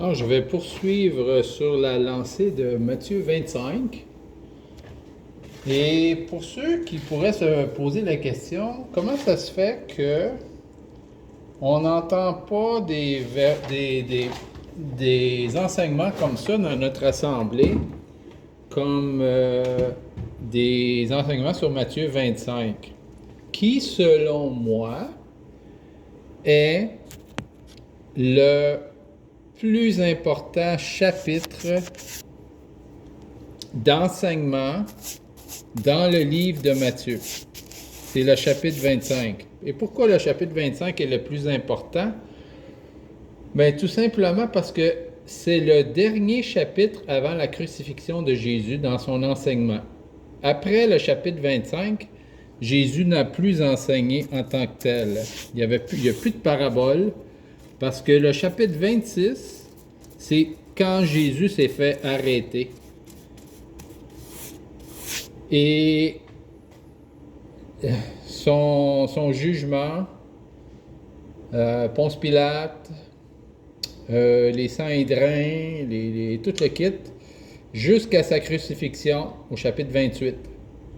Alors, je vais poursuivre sur la lancée de Matthieu 25. Et pour ceux qui pourraient se poser la question, comment ça se fait que on n'entend pas des enseignements comme ça dans notre assemblée, comme des enseignements sur Matthieu 25, qui, selon moi, est le plus important chapitre d'enseignement dans le livre de Matthieu. C'est le chapitre 25. Et pourquoi le chapitre 25 est le plus important? Bien, tout simplement parce que c'est le dernier chapitre avant la crucifixion de Jésus dans son enseignement. Après le chapitre 25, Jésus n'a plus enseigné en tant que tel. Il n'y a plus de paraboles, parce que le chapitre 26, c'est quand Jésus s'est fait arrêter. Et son jugement, Ponce Pilate, les Sanhédrins, tout le kit, jusqu'à sa crucifixion au chapitre 28.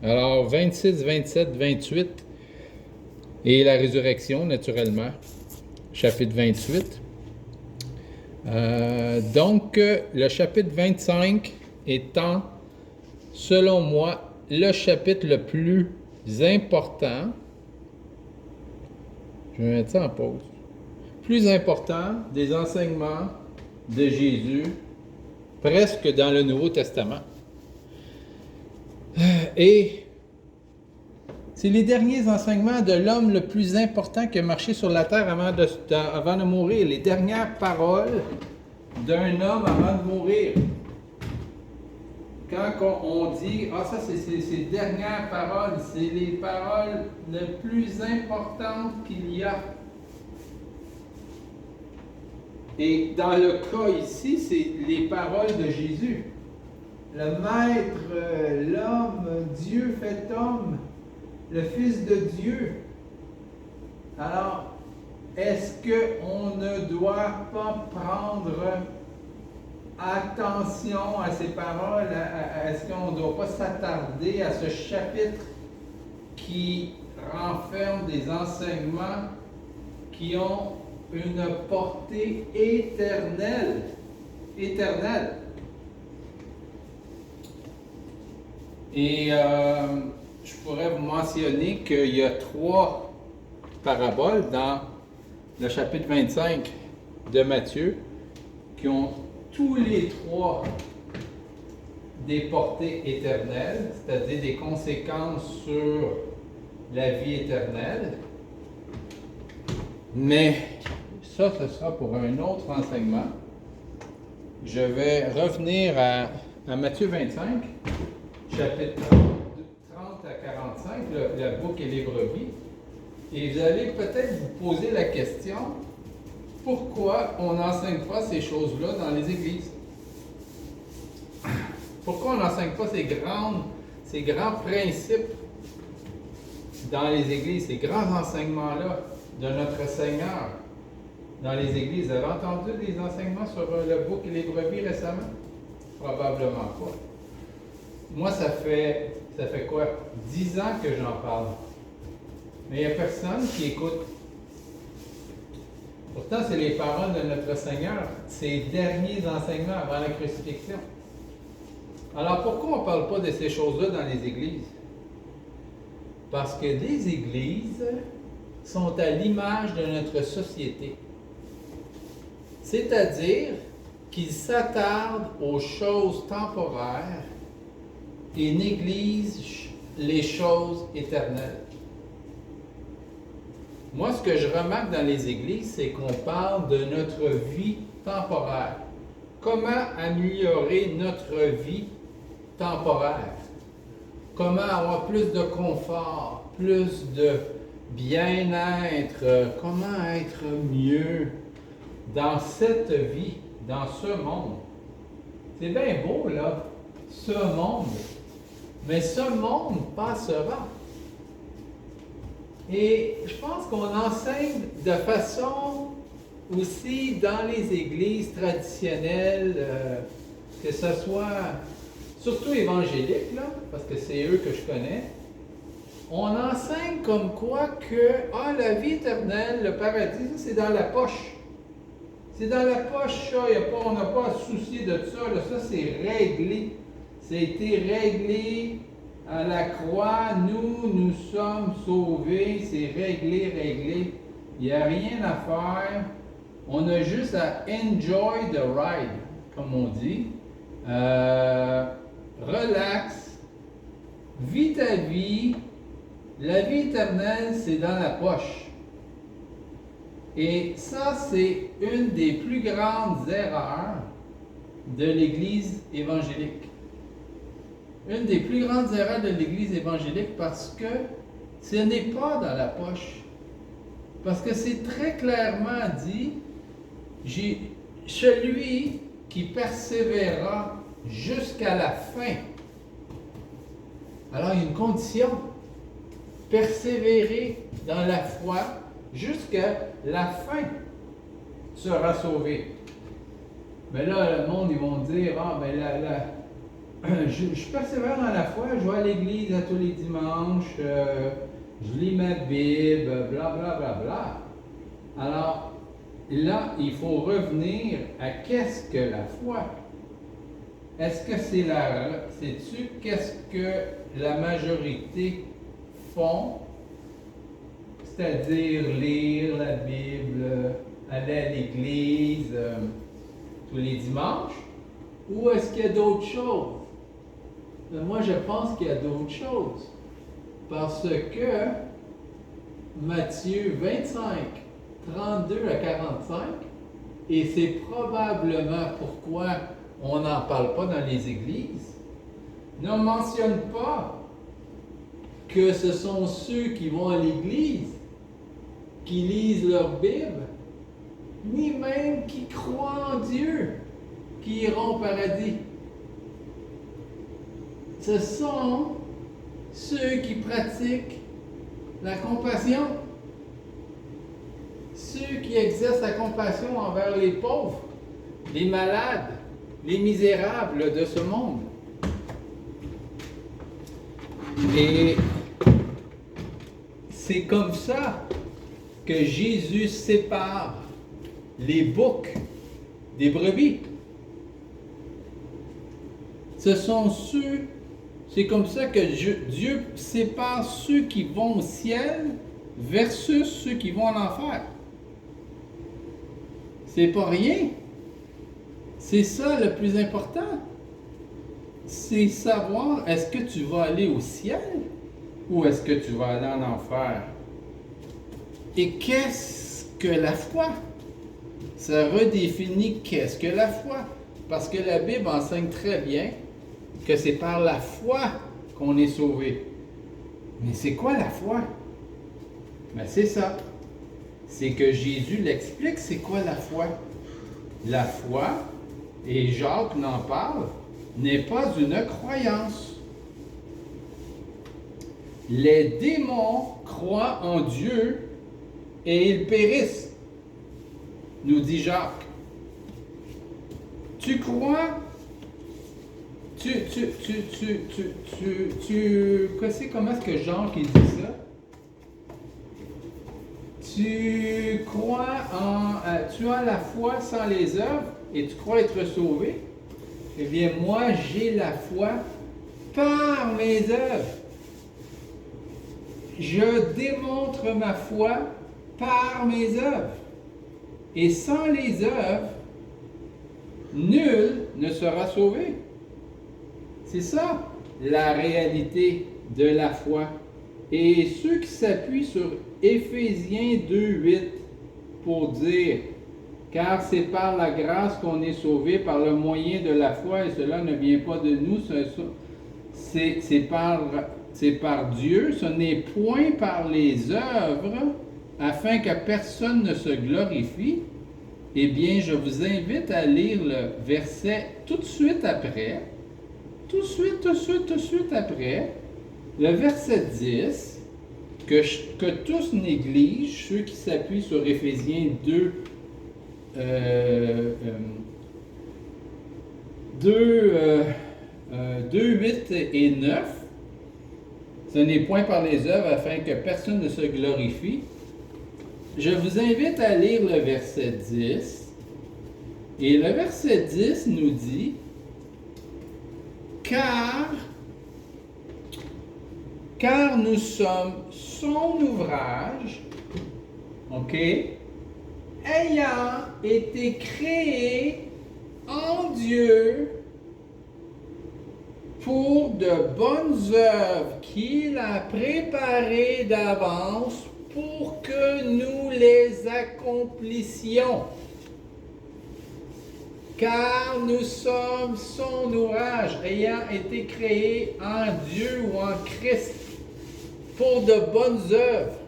Alors 26, 27, 28 et la résurrection, naturellement, chapitre 28. Donc, le chapitre 25 étant, selon moi, le chapitre le plus important. Je vais mettre ça en pause. Plus important des enseignements de Jésus, presque dans le Nouveau Testament. Et c'est les derniers enseignements de l'homme le plus important qui a marché sur la terre avant de mourir. Les dernières paroles d'un homme avant de mourir. Quand on dit, ça c'est ses dernières paroles, c'est les paroles les plus importantes qu'il y a. Et dans le cas ici, c'est les paroles de Jésus. Le Maître, l'homme, Dieu fait homme, le Fils de Dieu. Alors, est-ce qu'on ne doit pas prendre attention à ces paroles? Est-ce qu'on ne doit pas s'attarder à ce chapitre qui renferme des enseignements qui ont une portée éternelle? Éternelle. Et je pourrais vous mentionner qu'il y a 3 paraboles dans le chapitre 25 de Matthieu qui ont tous les 3 des portées éternelles, c'est-à-dire des conséquences sur la vie éternelle. Mais ça, ce sera pour un autre enseignement. Je vais revenir à Matthieu 25, chapitre 30 à 45, le bouc et les brebis. Et vous allez peut-être vous poser la question, pourquoi on n'enseigne pas ces choses-là dans les églises? Pourquoi on n'enseigne pas ces grands principes dans les églises, ces grands enseignements-là de notre Seigneur dans les églises? Vous avez entendu des enseignements sur le bouc et les brebis récemment? Probablement pas. Moi, ça fait quoi? 10 ans que j'en parle. Mais il n'y a personne qui écoute. Pourtant, c'est les paroles de notre Seigneur, ces derniers enseignements avant la crucifixion. Alors, pourquoi on ne parle pas de ces choses-là dans les églises? Parce que les églises sont à l'image de notre société. C'est-à-dire qu'ils s'attardent aux choses temporaires et négligent les choses éternelles. Moi, ce que je remarque dans les églises, c'est qu'on parle de notre vie temporaire. Comment améliorer notre vie temporaire? Comment avoir plus de confort, plus de bien-être? Comment être mieux dans cette vie, dans ce monde? C'est bien beau, là, ce monde. Mais ce monde passera. Et je pense qu'on enseigne de façon aussi dans les églises traditionnelles, que ce soit surtout évangéliques, là, parce que c'est eux que je connais, on enseigne comme quoi que la vie éternelle, le paradis, ça, c'est dans la poche. C'est dans la poche, ça, on n'a pas à se soucier de ça, là, ça c'est réglé. Ça a été réglé à la croix, nous sommes sauvés, c'est réglé. Il n'y a rien à faire. On a juste à enjoy the ride, comme on dit. Relax, vis ta vie. La vie éternelle, c'est dans la poche. Et ça, c'est une des plus grandes erreurs de l'Église évangélique. Une des plus grandes erreurs de l'Église évangélique parce que ce n'est pas dans la poche. Parce que c'est très clairement dit, celui qui persévérera jusqu'à la fin. Alors, il y a une condition. Persévérer dans la foi jusqu'à la fin sera sauvé. Mais là, le monde, ils vont dire, je persévère dans la foi, je vais à l'église à tous les dimanches, je lis ma Bible, bla bla bla bla. Alors, là, il faut revenir à qu'est-ce que la foi? Est-ce que sais-tu qu'est-ce que la majorité font? C'est-à-dire lire la Bible, aller à l'église tous les dimanches? Ou est-ce qu'il y a d'autres choses? Moi, je pense qu'il y a d'autres choses. Parce que Matthieu 25, 32 à 45, et c'est probablement pourquoi on n'en parle pas dans les églises, ne mentionne pas que ce sont ceux qui vont à l'église, qui lisent leur Bible, ni même qui croient en Dieu, qui iront au paradis. Ce sont ceux qui pratiquent la compassion, ceux qui exercent la compassion envers les pauvres, les malades, les misérables de ce monde. Et c'est comme ça que Jésus sépare les boucs des brebis. C'est comme ça que Dieu sépare ceux qui vont au ciel versus ceux qui vont en enfer. C'est pas rien. C'est ça le plus important. C'est savoir, est-ce que tu vas aller au ciel ou est-ce que tu vas aller en enfer? Et qu'est-ce que la foi? Ça redéfinit qu'est-ce que la foi. Parce que la Bible enseigne très bien que c'est par la foi qu'on est sauvé. Mais c'est quoi la foi? Ben c'est ça. C'est que Jésus l'explique, c'est quoi la foi? La foi, et Jacques n'en parle, n'est pas une croyance. Les démons croient en Dieu et ils périssent, nous dit Jacques. Tu crois? Comment est-ce que Jacques il dit ça? Tu crois tu as la foi sans les œuvres et tu crois être sauvé? Eh bien, moi, j'ai la foi par mes œuvres. Je démontre ma foi par mes œuvres. Et sans les œuvres, nul ne sera sauvé. C'est ça, la réalité de la foi. Et ceux qui s'appuient sur Éphésiens 2:8 pour dire « Car c'est par la grâce qu'on est sauvé par le moyen de la foi, et cela ne vient pas de nous, c'est par Dieu, ce n'est point par les œuvres, afin que personne ne se glorifie. » Eh bien, je vous invite à lire le verset tout de suite après, tout de suite après, le verset 10, que tous négligent, ceux qui s'appuient sur Éphésiens 2, 2, 8 et 9. Ce n'est point par les œuvres afin que personne ne se glorifie. Je vous invite à lire le verset 10. Et le verset 10 nous dit, car nous sommes son ouvrage, ok, ayant été créés en Dieu pour de bonnes œuvres qu'il a préparées d'avance pour que nous les accomplissions. Car nous sommes son ouvrage, ayant été créés en Dieu ou en Christ pour de bonnes œuvres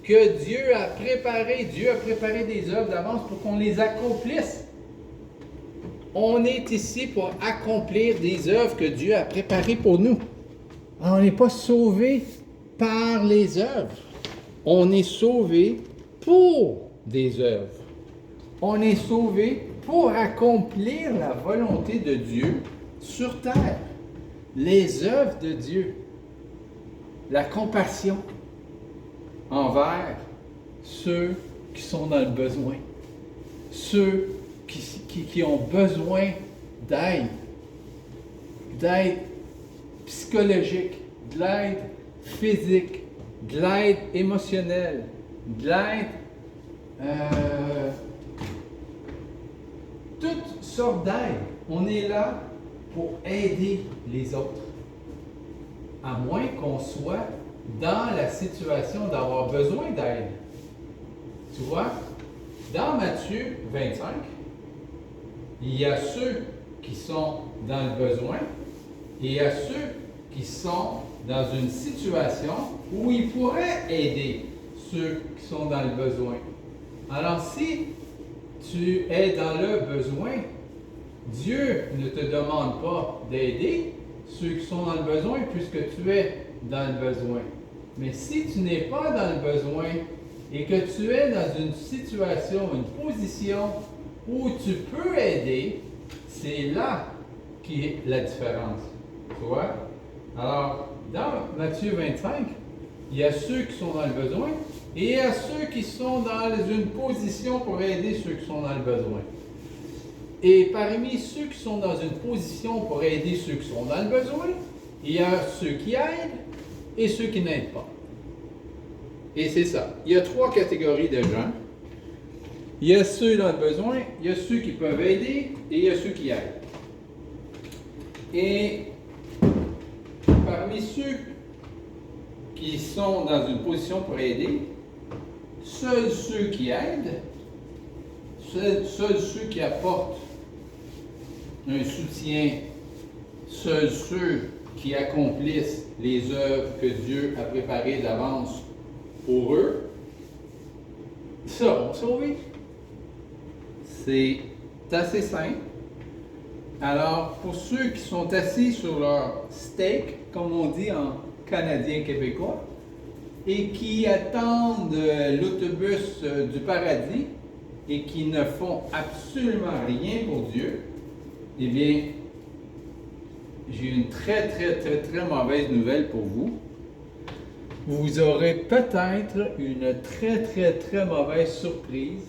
que Dieu a préparées. Dieu a préparé des œuvres d'avance pour qu'on les accomplisse. On est ici pour accomplir des œuvres que Dieu a préparées pour nous. On n'est pas sauvé par les œuvres. On est sauvé pour des œuvres. On est sauvé pour accomplir la volonté de Dieu sur terre. Les œuvres de Dieu. La compassion envers ceux qui sont dans le besoin. Ceux qui ont besoin d'aide psychologique, de l'aide physique, de l'aide émotionnelle, de l'aide, toutes sortes d'aide. On est là pour aider les autres. À moins qu'on soit dans la situation d'avoir besoin d'aide. Tu vois, dans Matthieu 25, il y a ceux qui sont dans le besoin et il y a ceux qui sont dans une situation où ils pourraient aider ceux qui sont dans le besoin. Alors si tu es dans le besoin, Dieu ne te demande pas d'aider ceux qui sont dans le besoin puisque tu es dans le besoin. Mais si tu n'es pas dans le besoin et que tu es dans une situation, une position où tu peux aider, c'est là qui est la différence. Tu vois? Alors, dans Matthieu 25, il y a ceux qui sont dans le besoin et il y a ceux qui sont dans une position pour aider ceux qui sont dans le besoin. Et parmi ceux qui sont dans une position pour aider ceux qui sont dans le besoin, il y a ceux qui aident et ceux qui n'aident pas. Et c'est ça. Il y a 3 catégories de gens. Il y a ceux dans le besoin, il y a ceux qui peuvent aider et il y a ceux qui aident. Et parmi ceux qui sont dans une position pour aider, seuls ceux qui aident, seuls ceux qui apportent un soutien, seuls ceux qui accomplissent les œuvres que Dieu a préparées d'avance pour eux, seront sauvés. C'est assez simple. Alors, pour ceux qui sont assis sur leur steak, comme on dit en canadien québécois, et qui attendent l'autobus du paradis et qui ne font absolument rien pour Dieu, eh bien, j'ai une très mauvaise nouvelle pour vous. Vous aurez peut-être une très mauvaise surprise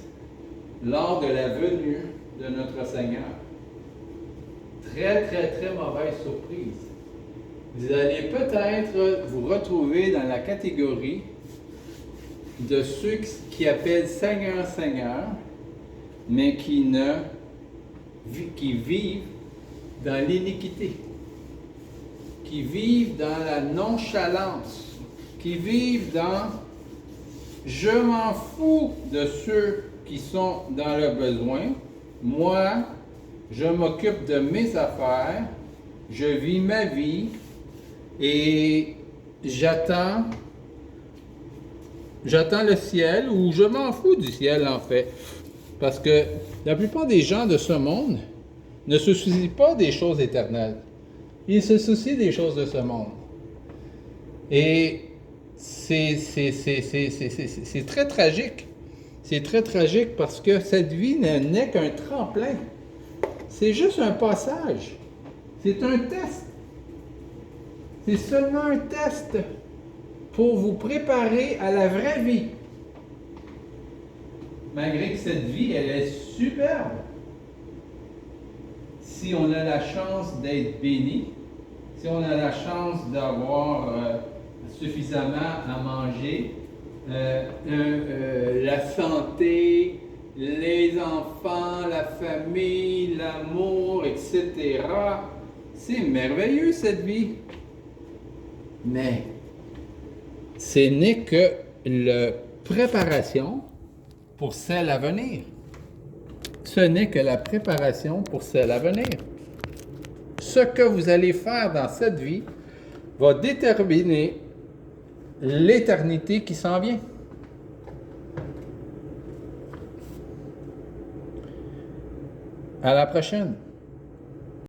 lors de la venue de notre Seigneur. Très mauvaise surprise. Vous allez peut-être vous retrouver dans la catégorie de ceux qui appellent Seigneur, Seigneur, mais qui vivent dans l'iniquité, qui vivent dans la nonchalance, qui vivent dans « je m'en fous de ceux qui sont dans le besoin, moi, je m'occupe de mes affaires, je vis ma vie et j'attends le ciel ou je m'en fous du ciel en fait. » Parce que la plupart des gens de ce monde ne se soucient pas des choses éternelles. Ils se soucient des choses de ce monde. Et c'est très tragique. C'est très tragique parce que cette vie n'est qu'un tremplin. C'est juste un passage. C'est un test. C'est seulement un test pour vous préparer à la vraie vie. Malgré que cette vie, elle est superbe. Si on a la chance d'être béni, si on a la chance d'avoir suffisamment à manger, la santé, les enfants, la famille, l'amour, etc. C'est merveilleux cette vie. Mais ce n'est que la préparation pour celle à venir. Ce n'est que la préparation pour celle à venir. Ce que vous allez faire dans cette vie va déterminer l'éternité qui s'en vient. À la prochaine.